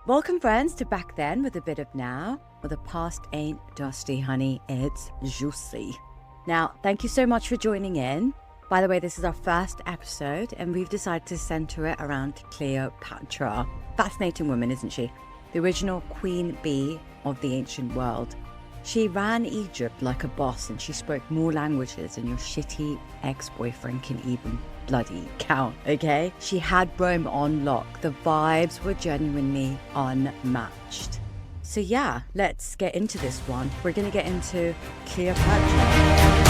Welcome, friends, to Back Then with a bit of now, where the past ain't dusty, honey, it's juicy. Now, thank you so much for joining in. By the way, this is our first episode, and we've decided to center it around Cleopatra. Fascinating woman, isn't she? The original queen bee of the ancient world. She ran Egypt like a boss, and she spoke more languages than your shitty ex-boyfriend can even bloody count, okay? She had Rome on lock. The vibes were genuinely unmatched. So yeah, let's get into this one. We're gonna get into Cleopatra.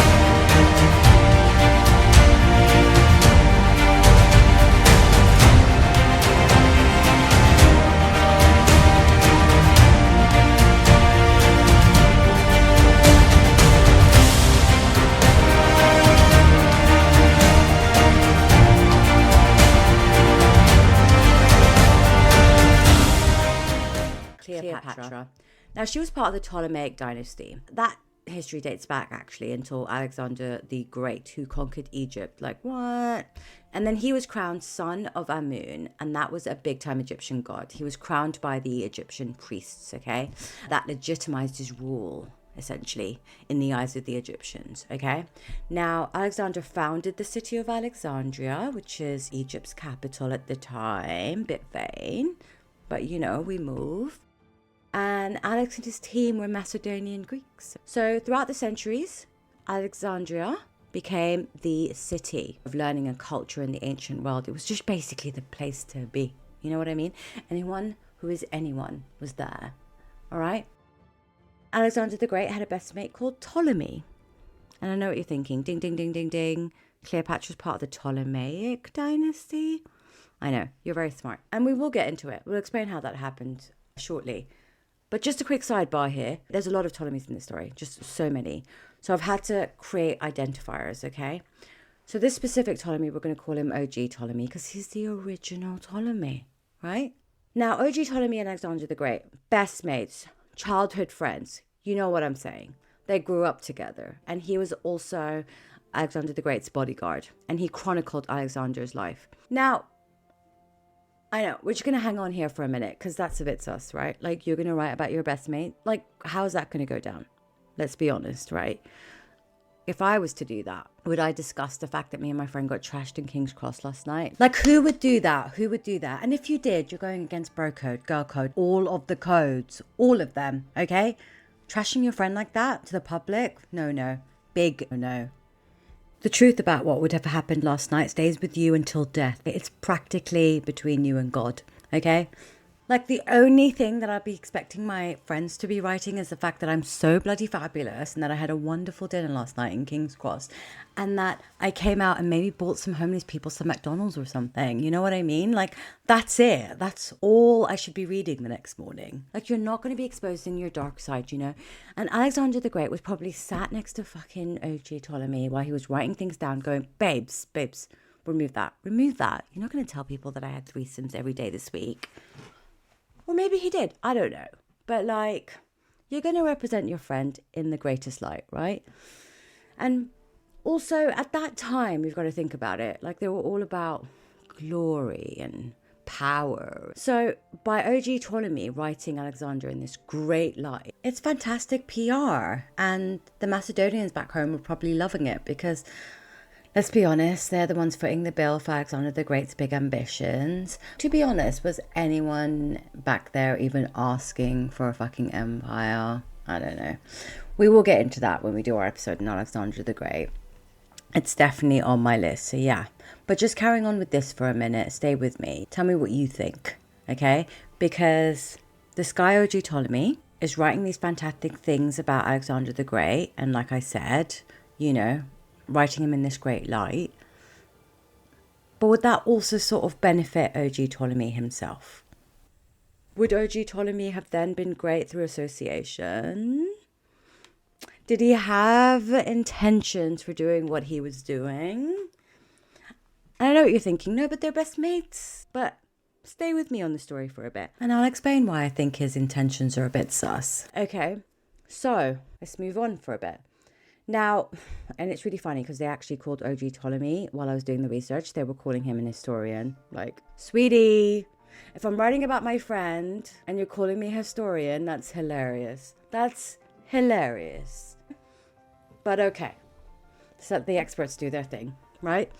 Cleopatra. Now, she was part of the Ptolemaic dynasty. That history dates back actually until Alexander the Great, who conquered Egypt. Like, what? And then he was crowned son of Amun, and that was a big time Egyptian god. He was crowned by the Egyptian priests, okay? That legitimized his rule, essentially, in the eyes of the Egyptians, okay? Now, Alexander founded the city of Alexandria, which is Egypt's capital at the time. Bit vain, but you know, we move. And Alex and his team were Macedonian Greeks. So throughout the centuries, Alexandria became the city of learning and culture in the ancient world. It was just basically the place to be. You know what I mean? Anyone who is anyone was there. All right? Alexander the Great had a best mate called Ptolemy. And I know what you're thinking. Ding, ding, ding, ding, ding. Cleopatra's part of the Ptolemaic dynasty. I know, you're very smart. And we will get into it. We'll explain how that happened shortly. But just a quick sidebar here. There's a lot of Ptolemies in this story, just so many. So I've had to create identifiers, okay? So this specific Ptolemy, we're going to call him OG Ptolemy because he's the original Ptolemy, right? Now, OG Ptolemy and Alexander the Great, best mates, childhood friends. You know what I'm saying. They grew up together. And he was also Alexander the Great's bodyguard. And he chronicled Alexander's life. Now, I know, we're just going to hang on here for a minute because that's a bit sus, right? Like, you're going to write about your best mate? Like, how is that going to go down? Let's be honest, right? If I was to do that, would I discuss the fact that me and my friend got trashed in King's Cross last night? Like, who would do that? Who would do that? And if you did, you're going against bro code, girl code, all of the codes, all of them, okay? Trashing your friend like that to the public? No. Big no. The truth about what would have happened last night stays with you until death. It's practically between you and God, okay? Like, the only thing that I'd be expecting my friends to be writing is the fact that I'm so bloody fabulous and that I had a wonderful dinner last night in King's Cross and that I came out and maybe bought some homeless people some McDonald's or something. You know what I mean? Like, that's it. That's all I should be reading the next morning. Like, you're not going to be exposing your dark side, you know? And Alexander the Great was probably sat next to fucking OG Ptolemy while he was writing things down going, babes, remove that. You're not going to tell people that I had threesomes every day this week. Or maybe he did. I don't know. But, like, you're going to represent your friend in the greatest light, right? And also, at that time, we've got to think about it. Like, they were all about glory and power. So, by OG Ptolemy writing Alexander in this great light, it's fantastic PR. And the Macedonians back home were probably loving it because, let's be honest, they're the ones footing the bill for Alexander the Great's big ambitions. To be honest, was anyone back there even asking for a fucking empire? I don't know. We will get into that when we do our episode on Alexander the Great. It's definitely on my list, so yeah. But just carrying on with this for a minute, stay with me. Tell me what you think, okay? Because this guy OG Ptolemy is writing these fantastic things about Alexander the Great. And like I said, you know, writing him in this great light. But would that also sort of benefit OG Ptolemy himself? Would OG Ptolemy have then been great through association? Did he have intentions for doing what he was doing? And I know what you're thinking. No, but they're best mates. But stay with me on the story for a bit. And I'll explain why I think his intentions are a bit sus. Okay, so let's move on for a bit. Now, and it's really funny because they actually called OG Ptolemy while I was doing the research. They were calling him an historian. Like, sweetie, If I'm writing about my friend and you're calling me historian, that's hilarious. That's hilarious. But okay. So let the experts do their thing, right?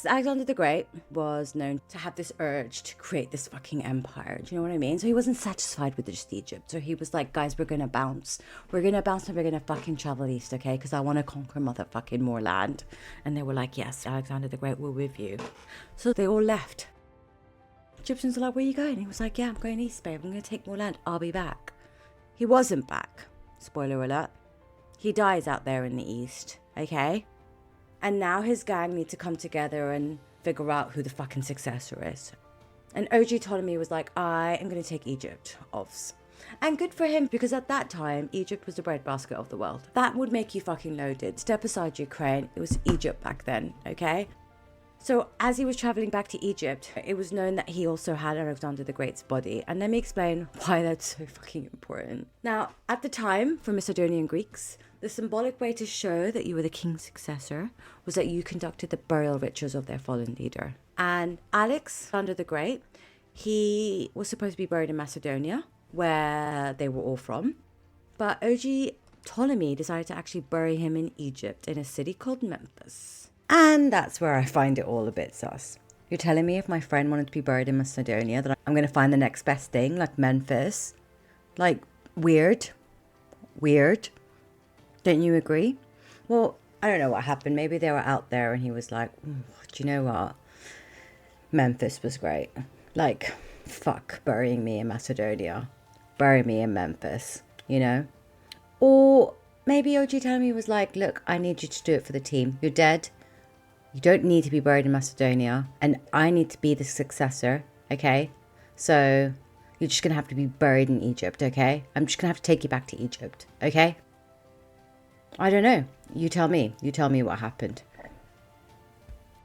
Alexander the Great was known to have this urge to create this fucking empire. Do you know what I mean? So he wasn't satisfied with just Egypt. So he was like, guys, we're going to bounce. We're going to bounce and we're going to fucking travel east, okay? Because I want to conquer motherfucking more land. And they were like, yes, Alexander the Great, we're with you. So they all left. Egyptians were like, where are you going? He was like, yeah, I'm going east, babe. I'm going to take more land. I'll be back. He wasn't back. Spoiler alert. He dies out there in the east, okay? And now his gang need to come together and figure out who the fucking successor is. And OG Ptolemy was like, I am going to take Egypt, ovs. And good for him, because at that time, Egypt was the breadbasket of the world. That would make you fucking loaded. Step aside Ukraine. It was Egypt back then, okay? So as he was traveling back to Egypt, it was known that he also had Alexander the Great's body. And let me explain why that's so fucking important. Now, at the time, for Macedonian Greeks, the symbolic way to show that you were the king's successor was that you conducted the burial rituals of their fallen leader. And Alexander the Great, he was supposed to be buried in Macedonia, where they were all from. But OG Ptolemy decided to actually bury him in Egypt, in a city called Memphis. And that's where I find it all a bit sus. You're telling me if my friend wanted to be buried in Macedonia that I'm going to find the next best thing, like Memphis? Like, weird. Weird. Don't you agree? Well, I don't know what happened. Maybe they were out there and he was like, do you know what? Memphis was great. Like, fuck burying me in Macedonia. Bury me in Memphis, you know? Or maybe OG Ptolemy was like, look, I need you to do it for the team. You're dead. You don't need to be buried in Macedonia. And I need to be the successor, okay? So you're just going to have to be buried in Egypt, okay? I'm just going to have to take you back to Egypt, okay? I don't know. You tell me. You tell me what happened.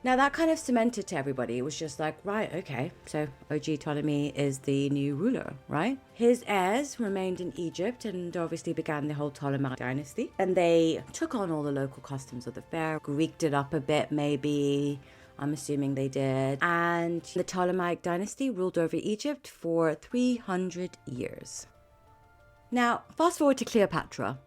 Now that kind of cemented to everybody. It was just like, right, okay. So OG Ptolemy is the new ruler, right? His heirs remained in Egypt and obviously began the whole Ptolemaic dynasty. And they took on all the local customs of the fair, Greeked it up a bit maybe. I'm assuming they did. And the Ptolemaic dynasty ruled over Egypt for 300 years. Now, fast forward to Cleopatra.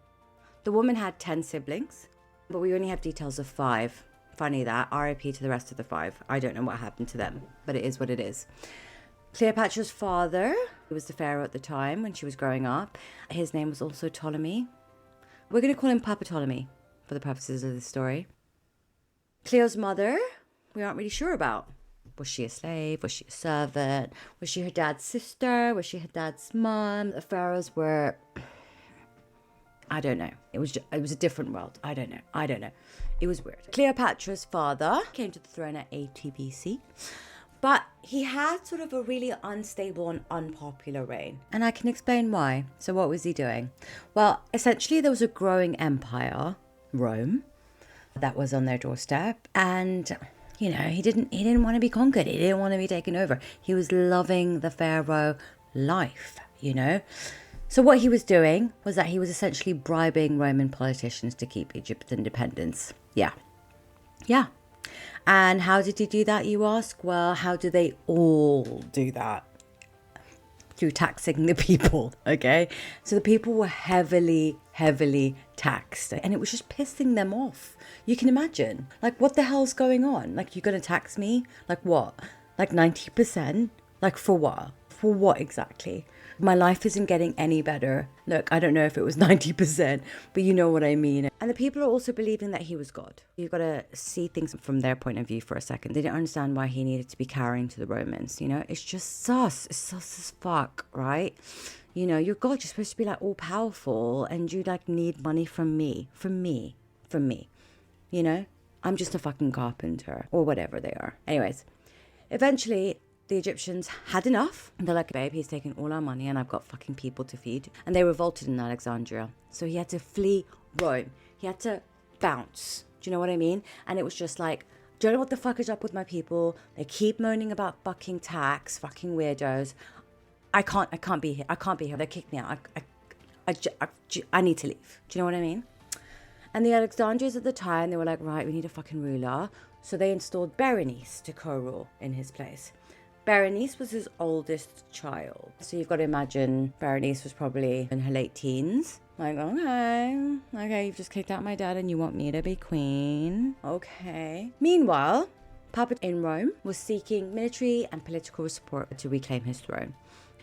The woman had 10 siblings, but we only have details of 5. Funny that. RIP to the rest of the 5. I don't know what happened to them, but it is what it is. Cleopatra's father, who was the pharaoh at the time when she was growing up, his name was also Ptolemy. We're going to call him Papa Ptolemy for the purposes of this story. Cleo's mother, we aren't really sure about. Was she a slave? Was she a servant? Was she her dad's sister? Was she her dad's mom? The pharaohs were... I don't know. It was a different world. I don't know. It was weird. Cleopatra's father came to the throne at 80 BC, but he had sort of a really unstable and unpopular reign. And I can explain why. So what was he doing? Well, essentially there was a growing empire, Rome, that was on their doorstep. And, you know, he didn't want to be conquered. He didn't want to be taken over. He was loving the pharaoh life, you know. So what he was doing was that he was essentially bribing Roman politicians to keep Egypt's independence. Yeah. And how did he do that, you ask? Well, how do they all do that? Through taxing the people, okay? So the people were heavily taxed. And it was just pissing them off. You can imagine. Like, what the hell's going on? Like, you're going to tax me? Like what? Like 90%? Like for what? For what exactly? My life isn't getting any better. Look, I don't know if it was 90%, but you know what I mean. And the people are also believing that he was God. You've got to see things from their point of view for a second. They didn't understand why he needed to be carrying to the Romans, you know? It's just sus. It's sus as fuck, right? You know, you're God. You're supposed to be like all powerful and you like need money from me. You know? I'm just a fucking carpenter or whatever they are. Anyways, eventually... the Egyptians had enough. They're like, babe, he's taking all our money and I've got fucking people to feed. And they revolted in Alexandria. So he had to flee Rome. He had to bounce. Do you know what I mean? And it was just like, don't know what the fuck is up with my people. They keep moaning about fucking tax, fucking weirdos. I can't be here. I can't be here. They kicked me out. I need to leave. Do you know what I mean? And the Alexandrians at the time, they were like, right, we need a fucking ruler. So they installed Berenice to co-rule in his place. Berenice was his oldest child. So you've got to imagine Berenice was probably in her late teens. Like, okay, you've just kicked out my dad and you want me to be queen. Okay. Meanwhile, Papa in Rome was seeking military and political support to reclaim his throne.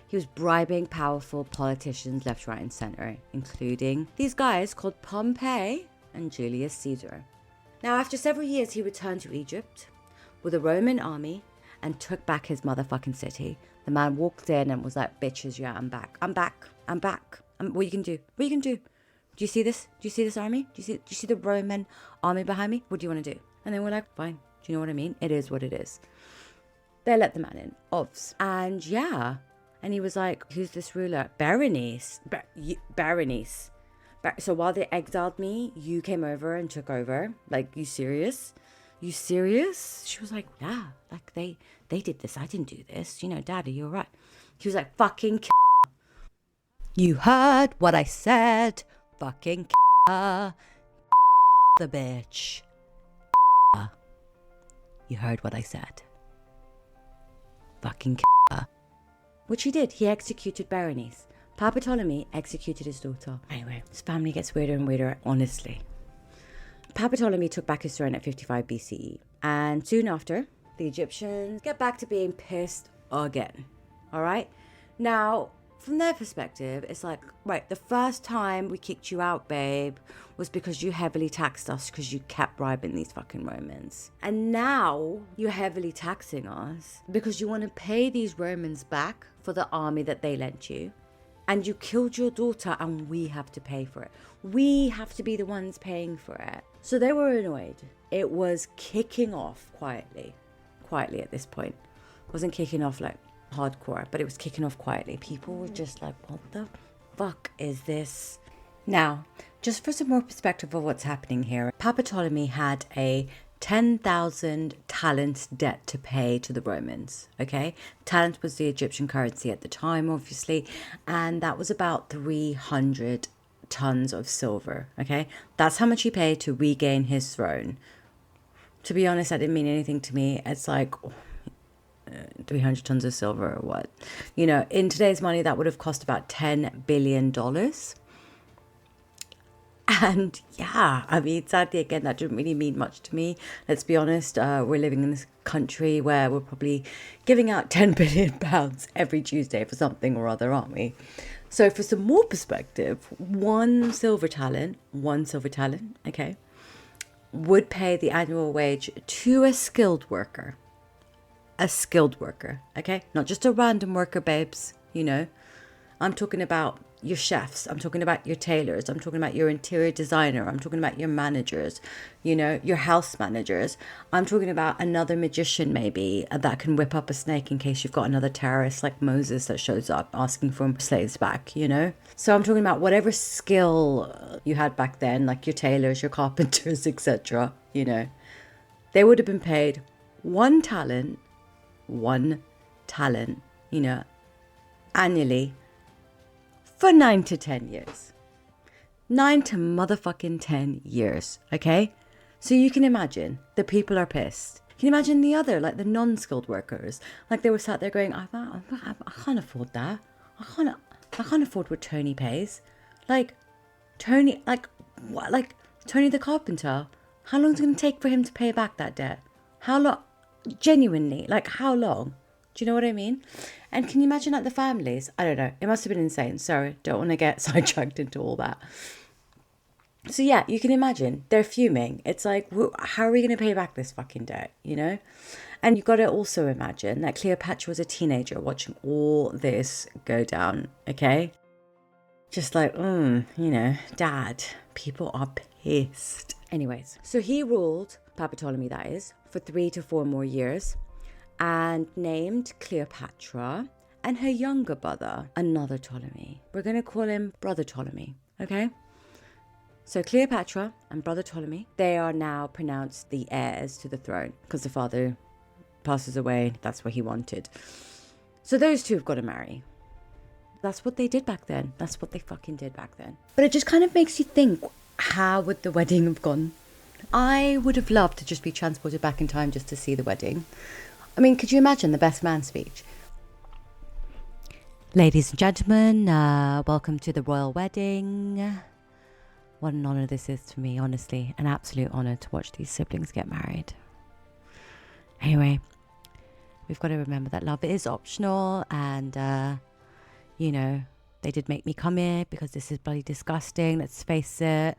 He was bribing powerful politicians left, right, and center, including these guys called Pompey and Julius Caesar. Now, after several years, he returned to Egypt with a Roman army and took back his motherfucking city. The man walked in and was like, bitches, yeah, I'm back. What you can do? Do you see this? Do you see this army? Do you see the Roman army behind me? What do you want to do? And they were like, fine. Do you know what I mean? It is what it is. They let the man in. Ovs. And yeah. And he was like, who's this ruler? Berenice. Berenice. So while they exiled me, you came over and took over. Like, you serious? You serious? She was like, yeah. Like, they did this. I didn't do this. You know, Daddy, you're right. He was like, fucking you heard what I said. Fucking the bitch. You heard what I said. Fucking which he did. He executed Berenice. Papa Ptolemy executed his daughter. Anyway, his family gets weirder and weirder, honestly. Papa Ptolemy took back his throne at 55 BCE. And soon after, the Egyptians get back to being pissed again. All right? Now, from their perspective, it's like, right, the first time we kicked you out, babe, was because you heavily taxed us because you kept bribing these fucking Romans. And now you're heavily taxing us because you want to pay these Romans back for the army that they lent you. And you killed your daughter and we have to pay for it. We have to be the ones paying for it. So they were annoyed. It was kicking off quietly at this point. It wasn't kicking off like hardcore, but it was kicking off quietly. People were just like, what the fuck is this? Now, just for some more perspective of what's happening here, Papa Ptolemy had a 10,000 talents debt to pay to the Romans, okay? Talent was the Egyptian currency at the time, obviously, and that was about 300 tons of silver, okay? That's how much he paid to regain his throne. To be honest, that didn't mean anything to me. It's like 300 tons of silver or what? You know, in today's money, that would have cost about $10 billion. And yeah, I mean, sadly, again, that didn't really mean much to me. Let's be honest, we're living in this country where we're probably giving out 10 billion pounds every Tuesday for something or other, aren't we? So for some more perspective, one silver talent, okay, would pay the annual wage to a skilled worker. A skilled worker, okay? Not just a random worker, babes, you know. I'm talking about your chefs. I'm talking about your tailors. I'm talking about your interior designer. I'm talking about your managers, you know, your house managers. I'm talking about another magician maybe that can whip up a snake in case you've got another terrorist like Moses that shows up asking for slaves back, you know. So I'm talking about whatever skill you had back then, like your tailors, your carpenters, etc., you know. They would have been paid one talent, you know, annually for 9 to 10 years. 9 to motherfucking 10 years, okay? So you can imagine the people are pissed. Can you imagine the other, like the non-skilled workers? Like they were sat there going, I can't afford that. I can't afford what Tony pays. Like, Tony, like, what? Like, Tony the carpenter, how long is it going to take for him to pay back that debt? How long? Genuinely, like, how long? Do you know what I mean? And can you imagine like the families? I don't know. It must have been insane. Sorry, don't want to get sidetracked into all that. So yeah, you can imagine they're fuming. It's like, how are we going to pay back this fucking debt, you know? And you've got to also imagine that Cleopatra was a teenager watching all this go down, okay? Just like, you know, Dad, people are pissed. Anyways, so he ruled, Papa Ptolemy that is, for 3 to 4 more years. And named Cleopatra and her younger brother, another Ptolemy. We're going to call him Brother Ptolemy, okay? So Cleopatra and Brother Ptolemy, they are now pronounced the heirs to the throne because the father passes away. That's what he wanted. So those two have got to marry. That's what they did back then. That's what they fucking did back then. But it just kind of makes you think, how would the wedding have gone? I would have loved to just be transported back in time just to see the wedding. I mean, could you imagine the best man speech? Ladies and gentlemen, welcome to the royal wedding. What an honor this is to me, honestly. An absolute honor to watch these siblings get married. Anyway, we've got to remember that love is optional, and, you know, they did make me come here because this is bloody disgusting, let's face it.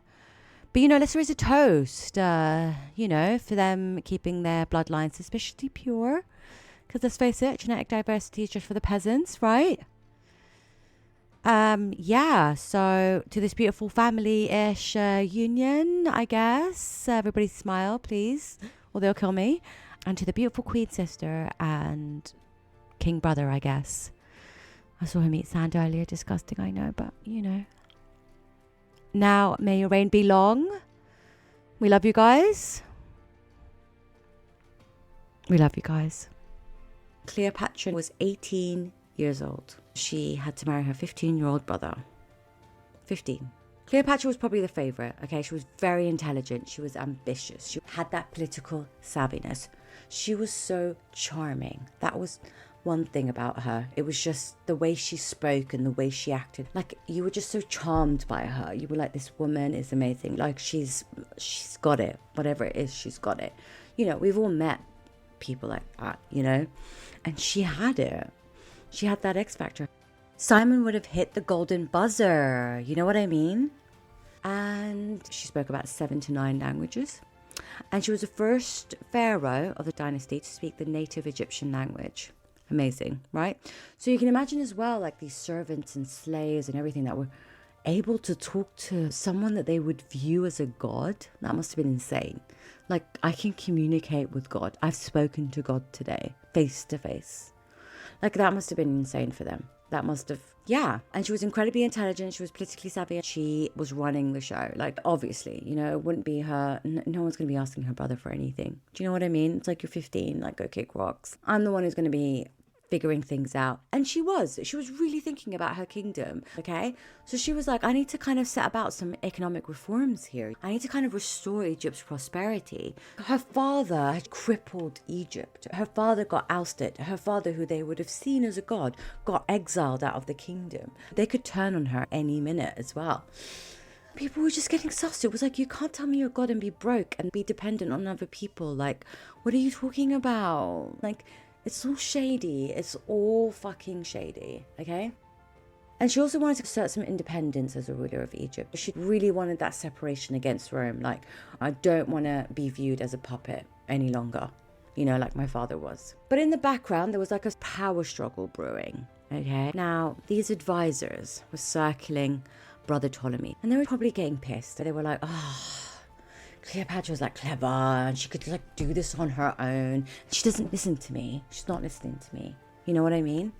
But, you know, let's raise a toast, you know, for them keeping their bloodline suspiciously pure. Because let's face it, genetic diversity is just for the peasants, right? Yeah, so to this beautiful family-ish union, I guess. Everybody smile, please, or they'll kill me. And to the beautiful queen sister and king brother, I guess. I saw him eat sand earlier. Disgusting, I know, but, you know. Now, may your reign be long. We love you guys. We love you guys. Cleopatra was 18 years old. She had to marry her 15-year-old brother. 15. Cleopatra was probably the favorite, okay? She was very intelligent. She was ambitious. She had that political savviness. She was so charming. That was one thing about her. It was just the way she spoke and the way she acted. Like, you were just so charmed by her. You were like, this woman is amazing. Like, she's got it. Whatever it is, she's got it. You know, we've all met people like that, you know? And she had it. She had that X factor. Simon would have hit the golden buzzer. You know what I mean? And she spoke about 7 to 9 languages. And she was the first pharaoh of the dynasty to speak the native Egyptian language. Amazing, right? So you can imagine as well, like these servants and slaves and everything that were able to talk to someone that they would view as a god. That must have been insane. Like, I can communicate with God. I've spoken to God today, face to face. Like, that must have been insane for them. That must have, yeah. And she was incredibly intelligent. She was politically savvy. She was running the show. Like, obviously, you know, it wouldn't be her. No one's going to be asking her brother for anything. Do you know what I mean? It's like, you're 15, like, go kick rocks. I'm the one who's going to be figuring things out. And she was really thinking about her kingdom, okay? So she was like, I need to kind of set about some economic reforms here. I need to kind of restore Egypt's prosperity. Her father had crippled Egypt. Her father got ousted. Her father, who they would have seen as a god, got exiled out of the kingdom. They could turn on her any minute as well. People were just getting sus. It was like, you can't tell me you're God and be broke and be dependent on other people. Like, what are you talking about? Like, it's all shady. It's all fucking shady, okay? And she also wanted to assert some independence as a ruler of Egypt. She really wanted that separation against Rome. Like, I don't want to be viewed as a puppet any longer, you know, like my father was. But in the background, there was like a power struggle brewing, okay? Now, these advisors were circling Brother Ptolemy, and they were probably getting pissed. They were like, oh, Cleopatra was like clever and she could like do this on her own. She doesn't listen to me. She's not listening to me. You know what I mean?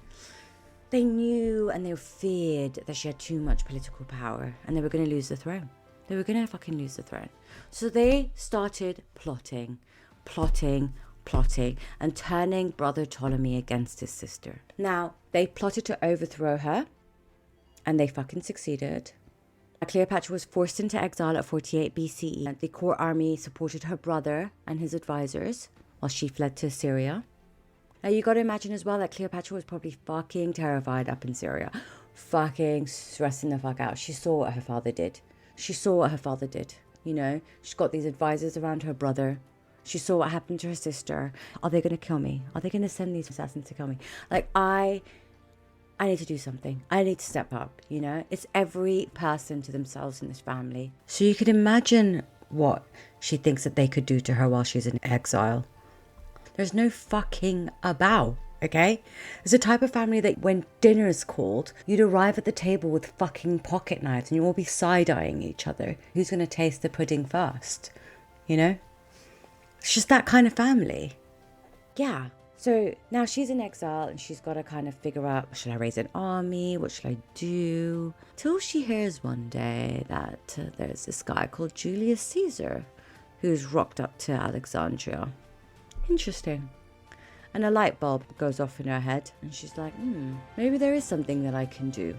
They knew and they feared that she had too much political power and they were going to lose the throne. They were going to fucking lose the throne. So they started plotting and turning Brother Ptolemy against his sister. Now, they plotted to overthrow her and they fucking succeeded. Cleopatra was forced into exile at 48 BCE. The core army supported her brother and his advisors while she fled to Syria. Now you got to imagine as well that Cleopatra was probably fucking terrified up in Syria. Fucking stressing the fuck out. She saw what her father did. You know, she's got these advisors around her brother. She saw what happened to her sister. Are they going to kill me? Are they going to send these assassins to kill me? Like, I need to do something. I need to step up, you know? It's every person to themselves in this family. So you could imagine what she thinks that they could do to her while she's in exile. There's no fucking about, okay? It's a type of family that when dinner is called, you'd arrive at the table with fucking pocket knives and you all be side-eyeing each other. Who's going to taste the pudding first? You know? It's just that kind of family. Yeah. So now she's in exile and she's got to kind of figure out, should I raise an army? What should I do? Till she hears one day that there's this guy called Julius Caesar who's rocked up to Alexandria. Interesting. And a light bulb goes off in her head and she's like, maybe there is something that I can do.